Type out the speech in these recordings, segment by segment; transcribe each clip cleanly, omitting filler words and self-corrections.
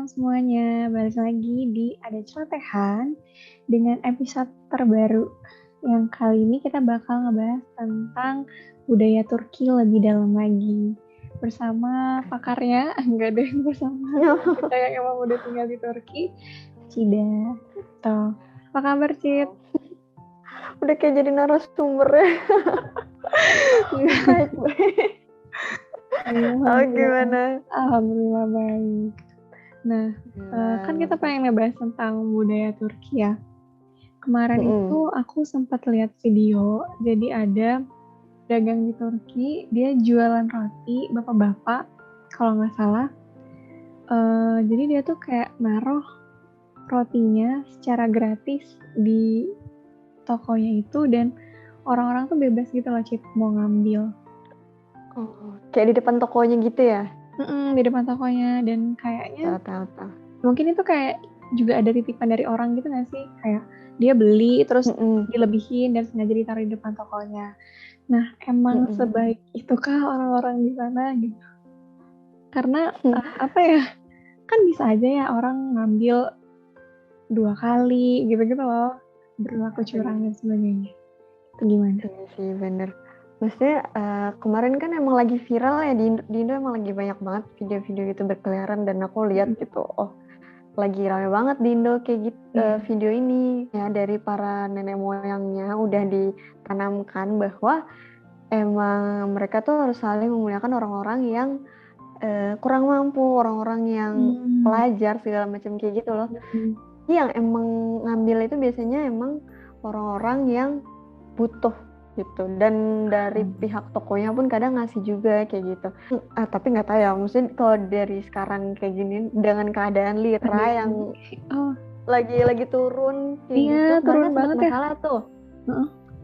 malam semuanya, balik lagi di Ada Celotehan dengan episode terbaru yang kali ini kita bakal ngebahas tentang budaya Turki lebih dalam lagi bersama pakarnya, enggak deh, bersama kita yang emang udah tinggal di Turki, Cida. Tuh, apa kabar Cid? Udah kayak jadi narasumber ya. Baik. Oh gimana? Alhamdulillah baik. Nah, kan kita pengen ngebahas tentang budaya Turki ya. Kemarin itu aku sempat lihat video, jadi ada dagang di Turki, dia jualan roti, bapak-bapak, kalau nggak salah. Jadi dia tuh kayak naruh rotinya secara gratis di tokonya itu, dan orang-orang tuh bebas gitu loh, Cip, mau ngambil. Oh, kayak di depan tokonya gitu ya? Di depan tokonya, dan kayaknya Tahu. mungkin itu kayak juga ada titipan dari orang gitu nggak sih? Kayak dia beli terus dilebihin dan sengaja ditaruh di depan tokonya. Nah, emang sebaik itukah orang-orang di sana gitu? Karena apa ya? Kan bisa aja ya orang ngambil 2 kali gitu-gitu loh, berlaku curang dan sebagainya. Itu gimana? Iya sih bener. Maksudnya kemarin kan emang lagi viral ya di Indo emang lagi banyak banget video-video gitu berkeliaran dan aku lihat gitu. Oh, lagi rame banget di Indo kayak gitu video ini ya, dari para nenek moyangnya udah ditanamkan bahwa emang mereka tuh harus saling memuliakan orang-orang yang kurang mampu, orang-orang yang pelajar segala macam kayak gitu loh. Yang emang ngambil itu biasanya emang orang-orang yang butuh gitu, dan dari pihak tokonya pun kadang ngasih juga kayak gitu. Tapi nggak tahu ya, maksudnya kalau dari sekarang kayak gini dengan keadaan lira yang lagi turun kayak gitu, turun kan banget masalah ya tuh.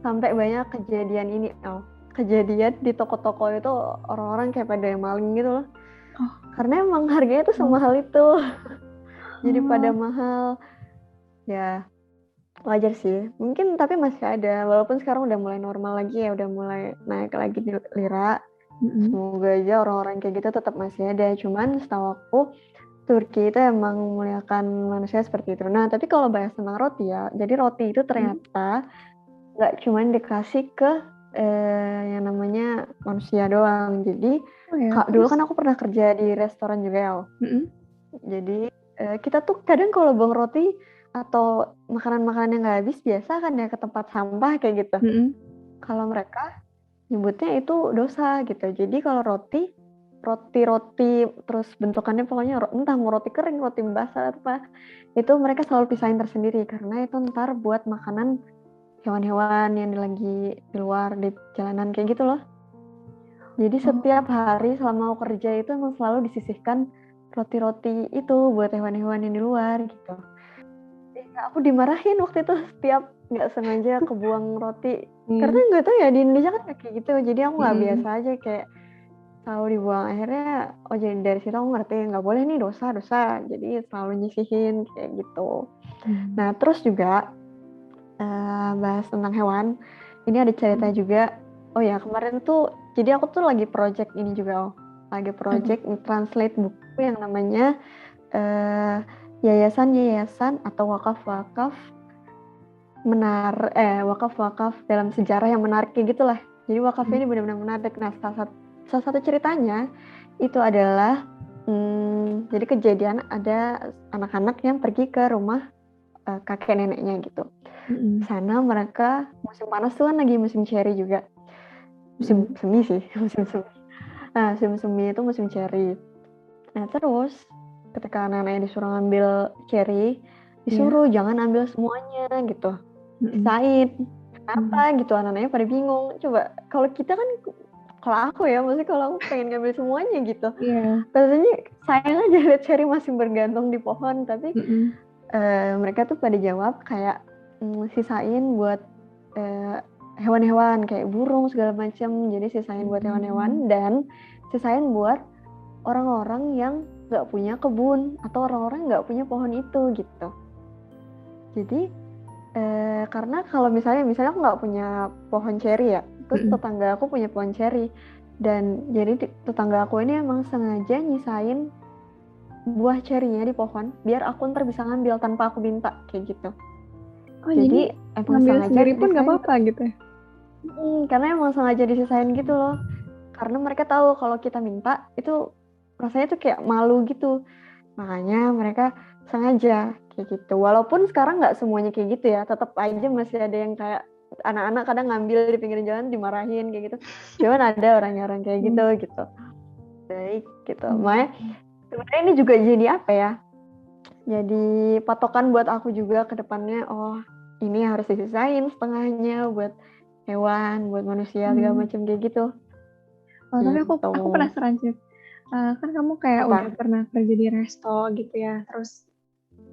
Sampai banyak kejadian ini, kejadian di toko-toko itu orang-orang kayak pada maling gitu loh. Karena emang harganya tuh semahal itu. Jadi pada mahal ya. Wajar sih, mungkin, tapi masih ada, walaupun sekarang udah mulai normal lagi ya, udah mulai naik lagi di lira. Semoga aja orang-orang kayak gitu tetap masih ada. Cuman setahu aku Turki itu emang memuliakan manusia seperti itu. Nah, tapi kalau bahas tentang roti ya, jadi roti itu ternyata nggak cuman dikasih ke yang namanya manusia doang. Jadi dulu kan aku pernah kerja di restoran juga ya. Jadi kita tuh kadang kalau buang roti atau makanan-makanan yang nggak habis biasa kan ya ke tempat sampah kayak gitu. Kalau mereka nyebutnya itu dosa gitu. Jadi kalau roti terus bentukannya pokoknya entah mau roti kering, roti basah atau apa, itu mereka selalu pisahin tersendiri karena itu ntar buat makanan hewan-hewan yang lagi di luar di jalanan kayak gitu loh. Jadi setiap hari selama aku kerja itu emang selalu disisihkan roti-roti itu buat hewan-hewan yang di luar gitu. Aku dimarahin waktu itu setiap nggak sengaja kebuang roti. Karena nggak tahu ya, di Indonesia kan kayak gitu. Jadi aku nggak biasa aja kayak tahu dibuang. Akhirnya jadi dari situ aku ngerti nggak boleh nih, dosa. Jadi selalu nyisihin kayak gitu. Nah terus juga bahas tentang hewan. Ini ada cerita juga. Oh ya, kemarin tuh jadi aku tuh lagi project ini juga. Lagi project translate buku yang namanya yayasan-yayasan atau wakaf-wakaf wakaf-wakaf dalam sejarah yang menarik kayak gitulah. Jadi wakaf ini benar-benar menarik. Nah, salah satu ceritanya itu adalah jadi kejadian ada anak-anak yang pergi ke rumah kakek neneknya gitu. Sana mereka musim panas tuh kan lagi musim cherry juga. Musim semi sih, musim semi. Nah, musim semi itu musim cherry. Nah, terus ketika anak-anaknya disuruh ngambil cherry, disuruh jangan ambil semuanya gitu. Sisain. Kenapa gitu, anak-anaknya pada bingung. Coba kalau kita kan, kalau aku ya, maksudnya kalau aku pengen ngambil semuanya gitu. Rasanya sayang aja lihat cherry masih bergantung di pohon, tapi mereka tuh pada jawab kayak sisain buat hewan-hewan kayak burung segala macam. Jadi sisain buat hewan-hewan dan sisain buat orang-orang yang nggak punya kebun atau orang-orang nggak punya pohon itu gitu. Jadi karena kalau misalnya aku nggak punya pohon ceri ya, terus tetangga aku punya pohon ceri, dan jadi tetangga aku ini emang sengaja nyisain buah cerinya di pohon biar aku ntar bisa ngambil tanpa aku minta kayak gitu. Oh, jadi emang ngambil sengaja sendiri pun nggak didesain apa-apa gitu ya? karena emang sengaja disesain gitu loh. Karena mereka tahu kalau kita minta itu rasanya tuh kayak malu gitu. Makanya mereka sengaja kayak gitu. Walaupun sekarang nggak semuanya kayak gitu ya, tetap aja masih ada yang kayak anak-anak kadang ngambil di pinggir jalan dimarahin kayak gitu. Cuman ada orang-orang kayak gitu. Baik gitu. Makanya sebenarnya ini juga jadi apa ya? Jadi patokan buat aku juga ke depannya. Oh, ini harus disisain setengahnya buat hewan, buat manusia segala macam kayak gitu. Oh, tapi Gitu. aku penasaran sih. Kan kamu kayak Apa? udah pernah kerja di resto gitu ya, terus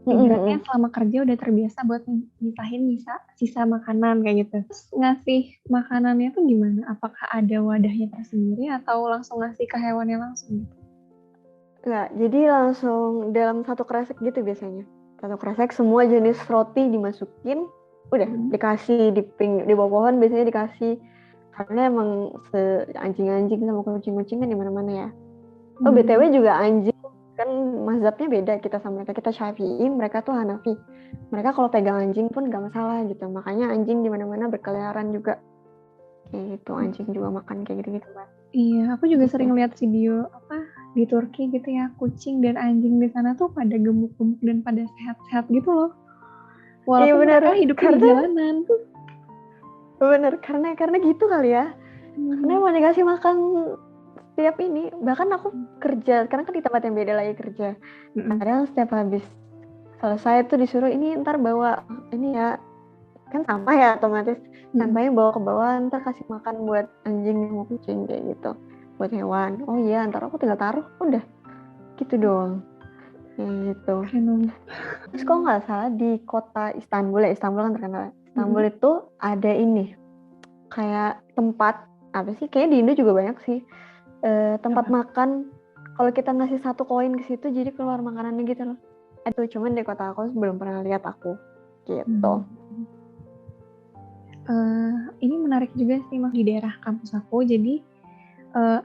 ibaratnya selama kerja udah terbiasa buat misahin sisa makanan kayak gitu. Terus ngasih makanannya tuh gimana? Apakah ada wadahnya tersendiri atau langsung ngasih ke hewannya langsung? Enggak, jadi langsung dalam satu kresek gitu biasanya. Satu kresek semua jenis roti dimasukin, udah dikasih di bawah pohon biasanya dikasih. Karena emang anjing-anjing sama kucing-kucing kan di mana-mana ya. Oh, BTW juga anjing kan mazhabnya beda kita sama mereka. Kita Syafi'i, mereka tuh Hanafi. Mereka kalau pegang anjing pun gak masalah gitu. Makanya anjing di mana-mana berkeliaran juga. Kayak gitu, anjing juga makan kayak gitu-gitu, Mbak. Iya, aku juga gitu. sering lihat video di Turki gitu ya, kucing dan anjing di sana tuh pada gemuk-gemuk dan pada sehat-sehat gitu loh. Walaupun mereka hidupnya di jalanan. Bener, karena gitu kali ya. Karena mau dikasih makan setiap ini. Bahkan aku kerja, karena kan di tempat yang beda lagi kerja. Kadang setiap habis selesai tuh disuruh ini ntar bawa ini ya, kan sampah ya otomatis. Sampahnya bawa ke bawah, ntar kasih makan buat anjing sama kucing kayak gitu. Buat hewan. Oh iya, ntar aku tinggal taruh, udah. Gitu doang. Gitu. Terus kok nggak salah di kota Istanbul ya, Istanbul kan terkenal. Istanbul itu ada ini kayak tempat apa sih? Kayaknya di Indo juga banyak sih tempat makan. Kalau kita ngasih 1 koin ke situ, jadi keluar makanannya gitu loh. Aduh, cuman di kota aku belum pernah lihat aku gitu. Ini menarik juga sih Mas, di daerah kampus aku. Jadi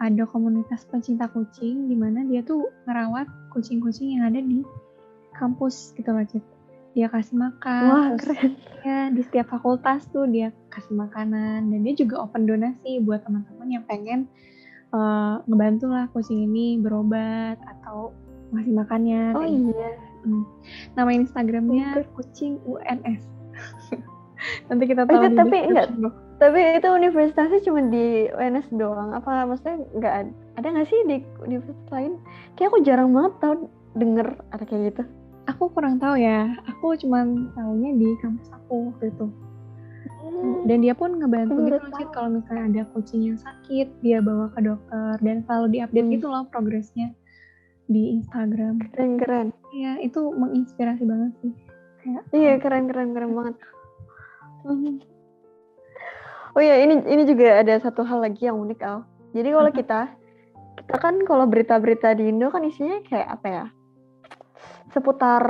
ada komunitas pencinta kucing di mana dia tuh ngerawat kucing-kucing yang ada di kampus gitu loh, Cid. Dia kasih makan. Wah, terus keren. Ya, di setiap fakultas tuh dia kasih makanan, dan dia juga open donasi buat teman-teman yang pengen ngebantu lah kucing ini berobat atau ngasih makannya. Oh iya. Nama Instagramnya kucing UNS. Nanti kita tahu di description loh. Tapi itu universitasnya cuma di UNS doang. Apa maksudnya nggak ada nggak sih di universitas lain? Kayak aku jarang banget denger ada kayak gitu. Aku kurang tahu ya. Aku cuma tahunya di kampus aku waktu itu. Dan dia pun ngebantu gitu loh, Cid, kalau misalnya ada kucing yang sakit, dia bawa ke dokter dan selalu diupdate gitu loh progresnya di Instagram. Keren. Iya, itu menginspirasi banget sih. Iya, keren banget. Oh iya, ini juga ada satu hal lagi yang unik, Al. Jadi kalau kita kan kalau berita-berita di Indo kan isinya kayak apa ya? Seputar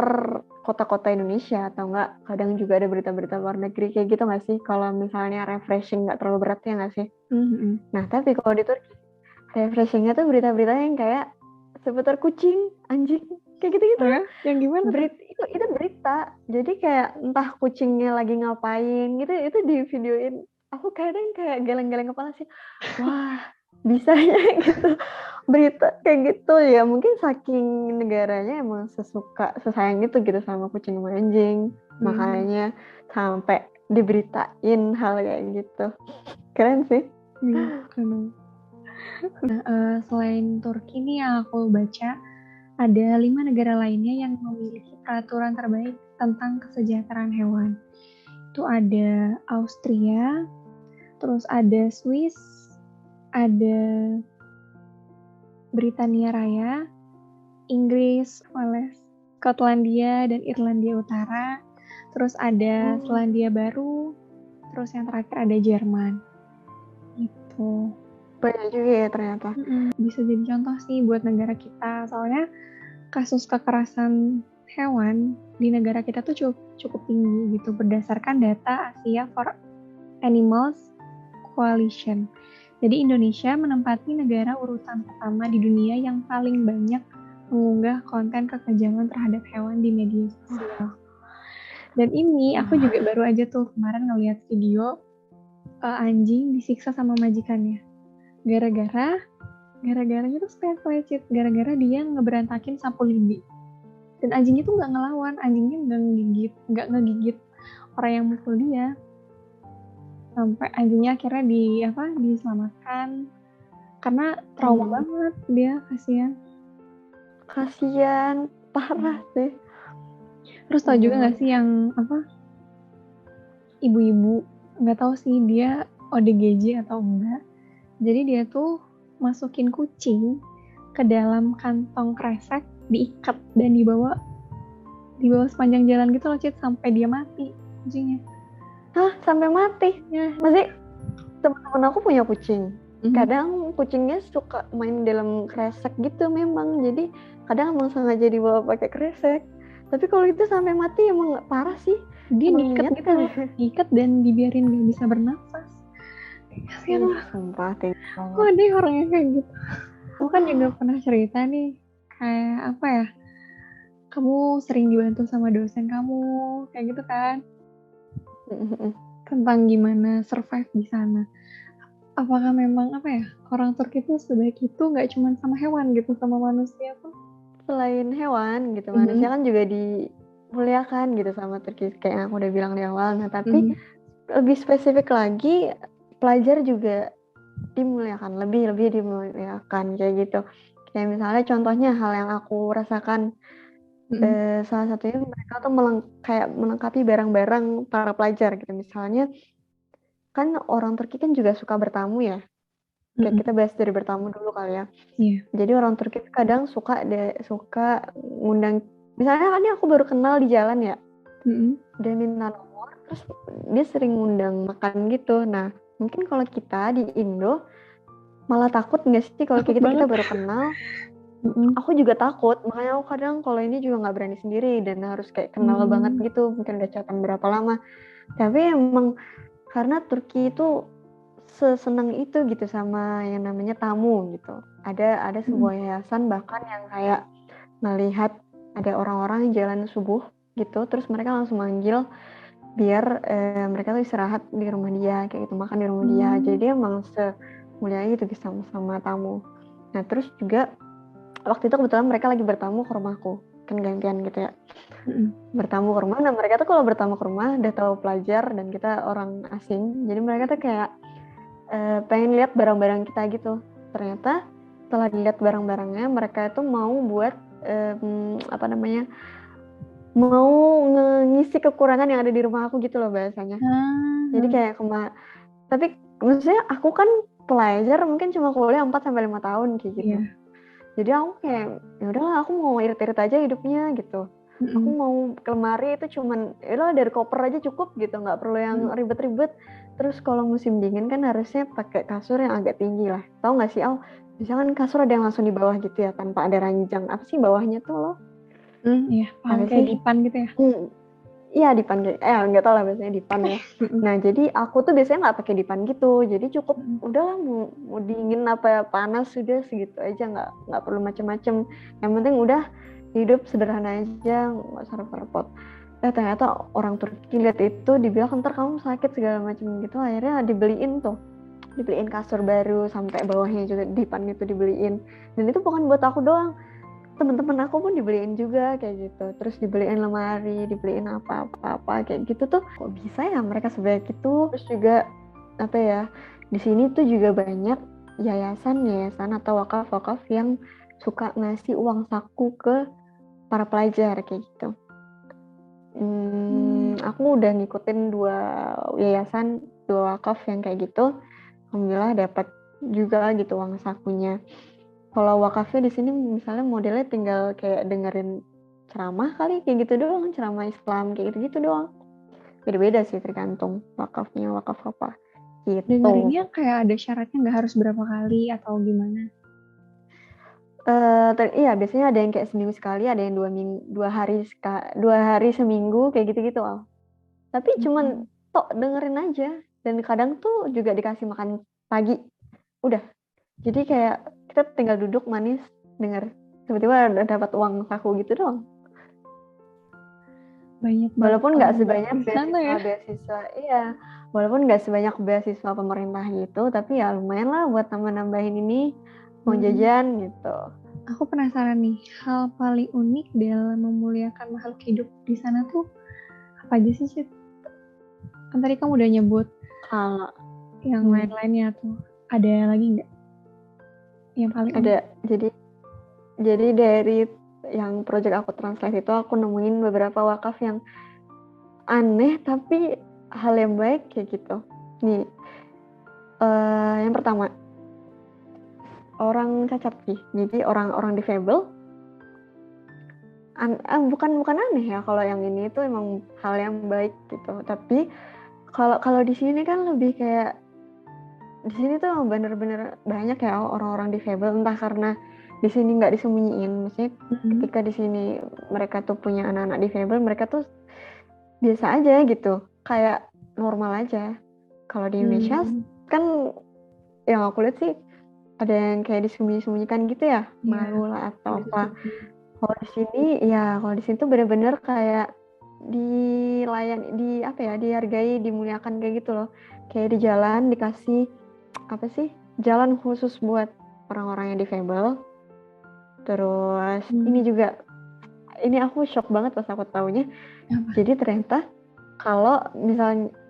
kota-kota Indonesia atau enggak kadang juga ada berita-berita luar negeri kayak gitu nggak sih? Kalau misalnya refreshing nggak terlalu berat ya nggak sih? Nah, tapi kalau di Turki refreshingnya tuh berita-berita yang kayak seputar kucing, anjing, kayak gitu-gitu. Yang gimana? Itu berita. Jadi kayak entah kucingnya lagi ngapain gitu, itu di videoin. Aku kadang kayak geleng-geleng kepala sih. Wah, bisanya gitu. Berita kayak gitu ya. Mungkin saking negaranya emang sesayang gitu sama kucing sama anjing. Makanya sampai diberitain hal kayak gitu. Keren sih. Keren. Nah, selain Turki nih yang aku baca, ada 5 negara lainnya yang memiliki peraturan terbaik tentang kesejahteraan hewan. Itu ada Austria, terus ada Swiss, ada Britania Raya, Inggris, Wales, Skotlandia, dan Irlandia Utara. Terus ada Selandia Baru, terus yang terakhir ada Jerman. Gitu. Banyak juga ya ternyata. Bisa jadi contoh sih buat negara kita. Soalnya kasus kekerasan hewan di negara kita tuh cukup tinggi gitu berdasarkan data Asia for Animals Coalition. Jadi Indonesia menempati negara urutan pertama di dunia yang paling banyak mengunggah konten kekejaman terhadap hewan di media sosial. Dan ini aku juga baru aja tuh kemarin ngeliat video anjing disiksa sama majikannya. Gara-garanya tuh spesies, gara-gara dia ngeberantakin sapu lidi. Dan anjingnya tuh nggak ngelawan, anjingnya nggak ngegigit orang yang mukul dia. Sampai anjingnya akhirnya diselamatkan karena trauma banget dia, kasihan parah sih. Terus tau juga nggak sih yang ibu-ibu, nggak tahu sih dia ODGJ atau enggak, jadi dia tuh masukin kucing ke dalam kantong kresek, diikat dan dibawa sepanjang jalan gitu loh, Cit, sampai dia mati kucingnya. Hah, sampai mati? Ya. Masih teman-teman aku punya kucing. Kadang kucingnya suka main dalam kresek gitu memang. Jadi kadang emang sengaja dibawa pakai kresek. Tapi kalau itu sampai mati emang nggak parah sih. Dia diikat gitu loh, diikat dan dibiarin nggak bisa bernafas. Kasian lah. Sumpah, kok ada orang yang kayak gitu. Aku kan juga pernah cerita nih, kayak kamu sering dibantu sama dosen kamu, kayak gitu kan, tentang gimana survive di sana. Apakah memang orang Turki itu sebaik itu, nggak cuma sama hewan gitu, sama manusia pun? Selain hewan gitu, manusia kan juga dimuliakan gitu sama Turki, kayak yang aku udah bilang di awal. Nah tapi lebih spesifik lagi, pelajar juga dimuliakan, lebih dimuliakan kayak gitu. Kayak misalnya contohnya hal yang aku rasakan, salah satunya mereka tuh kayak melengkapi barang-barang para pelajar gitu. Misalnya kan orang Turki kan juga suka bertamu ya. Kayak kita bahas dari bertamu dulu kali ya. Jadi orang Turki kadang suka ngundang, misalnya kan aku baru kenal di jalan ya, dia minta nomor, terus dia sering ngundang makan gitu. Nah mungkin kalau kita di Indo malah takut nggak sih kalau kayak gitu, kita baru kenal. Aku juga takut, makanya aku kadang kalau ini juga nggak berani sendiri dan harus kayak kenal banget gitu, mungkin udah catatan berapa lama. Tapi emang karena Turki itu sesenang itu gitu sama yang namanya tamu gitu. Ada sebuah yayasan bahkan yang kayak melihat ada orang-orang yang jalan subuh gitu, terus mereka langsung manggil biar mereka tuh istirahat di rumah dia, kayak gitu, makan di rumah dia. Jadi emang semulia itu bisa sama tamu. Nah terus juga waktu itu kebetulan mereka lagi bertamu ke rumahku, kan gantian gitu ya. Bertamu ke rumah, nah mereka tuh kalau bertamu ke rumah udah tahu pelajar dan kita orang asing, jadi mereka tuh kayak pengen lihat barang-barang kita gitu. Ternyata setelah dilihat barang-barangnya, mereka itu mau buat mau ngisi kekurangan yang ada di rumah aku gitu loh bahasanya. Jadi kayak tapi maksudnya aku kan pelajar mungkin cuma kuliah 4-5 tahun kayak gitu. Jadi aku kayak ya udahlah, aku mau irit-irit aja hidupnya gitu. Aku mau ke lemari itu cuman ya dari koper aja cukup gitu, nggak perlu yang ribet-ribet. Terus kalau musim dingin kan harusnya pakai kasur yang agak tinggi lah. Tahu nggak sih misalkan kasur ada yang langsung di bawah gitu ya, tanpa ada ranjang. Apa sih bawahnya tuh loh? Iya, paham, kayak dipan gitu ya? Iya, dipan, nggak tahu lah biasanya dipan ya. Nah jadi aku tuh biasanya nggak pakai dipan gitu, jadi cukup udahlah mau dingin apa panas sudah segitu aja, nggak perlu macem-macem. Yang penting udah hidup sederhana aja, nggak usah repot-repot. Ternyata orang Turki lihat itu dibilang ntar kamu sakit segala macam gitu, akhirnya dibeliin kasur baru sampai bawahnya juga dipan itu dibeliin. Dan itu bukan buat aku doang, teman-teman aku pun dibeliin juga kayak gitu. Terus dibeliin lemari, dibeliin apa kayak gitu tuh. Kok bisa ya mereka sebaik itu? Terus juga di sini tuh juga banyak yayasan atau wakaf yang suka ngasih uang saku ke para pelajar kayak gitu. Aku udah ngikutin 2 yayasan, 2 wakaf yang kayak gitu. Alhamdulillah dapat juga gitu uang sakunya. Kalau wakafnya di sini misalnya modelnya tinggal kayak dengerin ceramah kali, kayak gitu doang, ceramah Islam kayak gitu doang. Beda-beda sih tergantung wakafnya, wakaf apa gitu. Dengerinnya kayak ada syaratnya, nggak harus berapa kali atau gimana? Iya, biasanya ada yang kayak seminggu sekali, ada yang 2 hari seminggu kayak gitu-gitu. Tapi cuman dengerin aja, dan kadang tuh juga dikasih makan pagi. Udah. Jadi kayak kita tinggal duduk manis denger. tiba-tiba dapat uang saku gitu doang. Banyak banget Walaupun nggak sebanyak di sana ya. beasiswa, iya. Walaupun nggak sebanyak beasiswa pemerintah gitu, tapi ya lumayan lah buat nambah-nambahin ini uang jajan gitu. Aku penasaran nih, hal paling unik dalam memuliakan makhluk hidup di sana tuh apa aja sih, Cid? Kan tadi kamu udah nyebut Kalau yang lain-lainnya tuh, ada lagi nggak yang paling unik? ada, jadi dari yang project aku translate itu aku nemuin beberapa wakaf yang aneh tapi hal yang baik kayak gitu. Nih, yang pertama orang cacat sih, jadi orang-orang difabel. Bukan aneh ya kalau yang ini itu emang hal yang baik gitu. Tapi kalau di sini kan lebih kayak di sini tuh bener-bener banyak ya orang-orang difabel, entah karena di sini nggak disembunyiin, maksudnya ketika di sini mereka tuh punya anak-anak difabel, mereka tuh biasa aja gitu, kayak normal aja. Kalau di Indonesia kan yang aku lihat sih ada yang kayak disembunyi-sembunyikan gitu ya, malu lah atau apa. Kalau di sini tuh bener-bener kayak dihargai, dimuliakan kayak gitu loh. Kayak di jalan dikasih jalan khusus buat orang-orang yang difabel. Terus ini aku shock banget pas aku taunya. Jadi ternyata kalau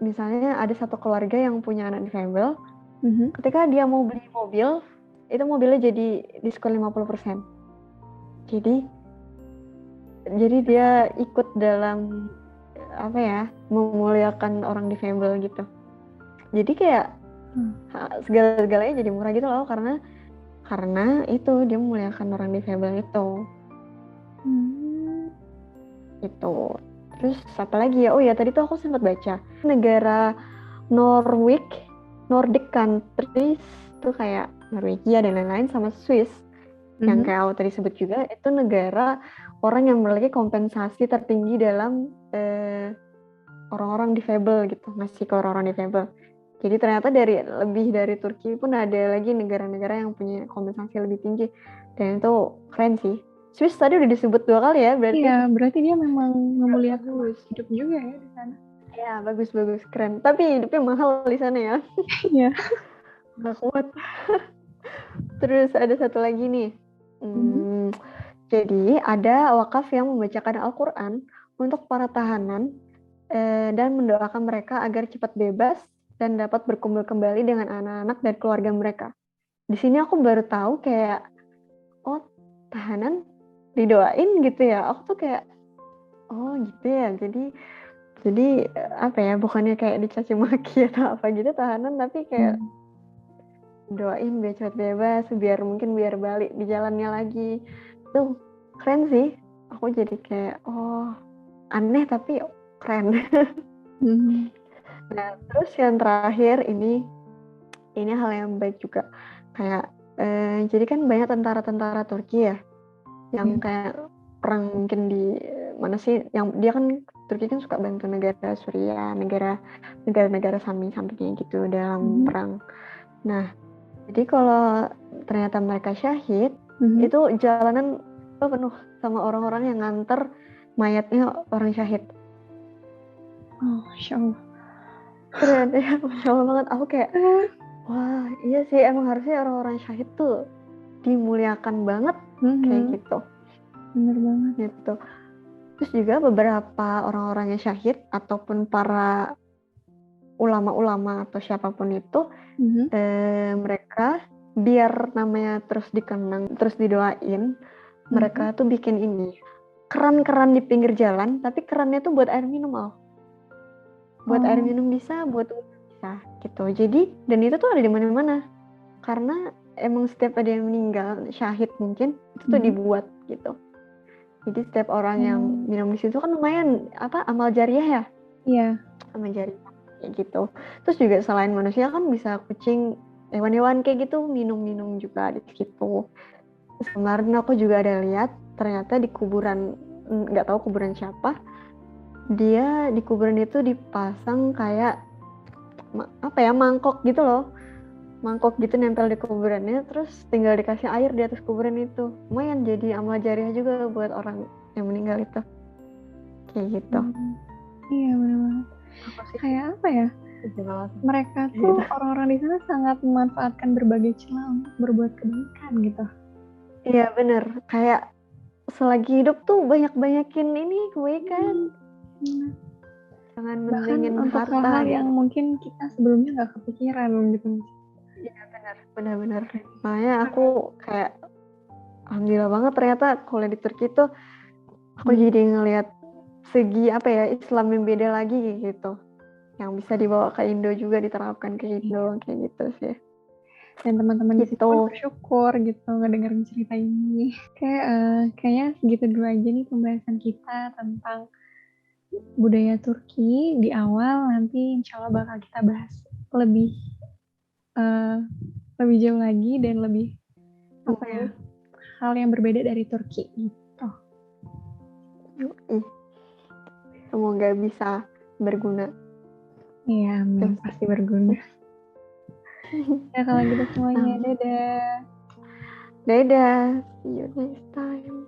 misalnya ada satu keluarga yang punya anak difabel, ketika dia mau beli mobil, itu mobilnya jadi diskon 50%. Jadi dia ikut dalam memuliakan orang difabel gitu. Jadi kayak segala-galanya jadi murah gitu loh, karena itu dia memuliakan orang difabel itu. Itu. Terus apa lagi ya? Oh ya, tadi tuh aku sempat baca negara Nordic countries tuh kayak Norwegia dan lain-lain sama Swiss. Yang kayak aku tadi sebut juga, itu negara orang yang memiliki kompensasi tertinggi dalam orang-orang difabel gitu, ngasih ke orang-orang difabel. Jadi ternyata lebih dari Turki pun ada lagi negara-negara yang punya kompensasi lebih tinggi, dan itu keren sih. Swiss tadi udah disebut 2 kali ya, berarti. Iya, berarti dia memang memuliakan hidup juga ya di sana. Iya, bagus, keren. Tapi hidupnya mahal di sana ya. Iya. Nggak kuat. Terus ada satu lagi nih. Jadi ada wakaf yang membacakan Al-Quran untuk para tahanan dan mendoakan mereka agar cepat bebas dan dapat berkumpul kembali dengan anak-anak dan keluarga mereka. Di sini aku baru tahu kayak, oh tahanan didoain gitu ya. Aku tuh kayak, oh gitu ya. Jadi apa ya, bukannya kayak dicaci maki atau apa gitu tahanan, tapi kayak doain biar cepat bebas, biar balik di jalannya lagi. Tuh keren sih. Aku jadi kayak, oh aneh tapi keren. Nah terus yang terakhir ini hal yang baik juga, kayak jadi kan banyak tentara Turki ya yang kayak perang mungkin di mana sih, yang dia kan Turki kan suka bantu negara Suriah, negara samping-sampingnya gitu dalam perang. Nah jadi kalau ternyata mereka syahid, itu jalanan penuh sama orang-orang yang nganter mayatnya orang syahid. Oh, Masya Allah. Keren ya, Masya Allah banget. Aku kayak, wah iya sih, emang harusnya orang-orang syahid tuh dimuliakan banget kayak gitu. Bener banget. Gitu. Terus juga beberapa orang-orang yang syahid ataupun para ulama-ulama atau siapapun itu, mereka biar namanya terus dikenang, terus didoain, mereka tuh bikin ini keran-keran di pinggir jalan, tapi kerannya tuh buat air minum, buat air minum bisa, buat bisa gitu. Jadi dan itu tuh ada di mana-mana, karena emang setiap ada yang meninggal syahid mungkin itu tuh dibuat gitu. Jadi setiap orang yang minum di situ kan lumayan amal jariah ya. Iya. Amal jariah kayak gitu. Terus juga selain manusia kan bisa kucing, hewan-hewan kayak gitu minum juga di situ. Terus kemarin aku juga ada lihat ternyata di kuburan, nggak tahu kuburan siapa, dia di kuburan itu dipasang kayak mangkok gitu loh. mangkok gitu nempel di kuburannya, terus tinggal dikasih air di atas kuburan itu. Lumayan jadi amal jariah juga buat orang yang meninggal itu. Kayak gitu. Iya benar-benar. Kayak apa ya? Mereka tuh orang-orang di sana sangat memanfaatkan berbagai celah untuk berbuat kebaikan gitu. Iya benar. Kayak selagi hidup tuh banyak-banyakin ini kebaikan. Jangan mentingin untuk harta hal-hal gitu. yang mungkin kita sebelumnya nggak kepikiran gitu. Iya benar. Makanya aku kayak alhamdulillah banget ternyata kalau di Turki tuh aku jadi ngelihat segi apa ya Islam yang beda lagi gitu, yang bisa dibawa ke Indo juga diterapkan ke Indo kayak gitu sih. Dan teman-teman di situ pun bersyukur gitu ngedengerin cerita ini. Kayaknya segitu dulu aja nih pembahasan kita tentang budaya Turki di awal. Nanti insya Allah bakal kita bahas lebih jauh lagi dan lebih hal yang berbeda dari Turki gitu. Semoga bisa berguna. Iya, pasti berguna. Ya kalau gitu semuanya, dadah. Dadah, see you next time.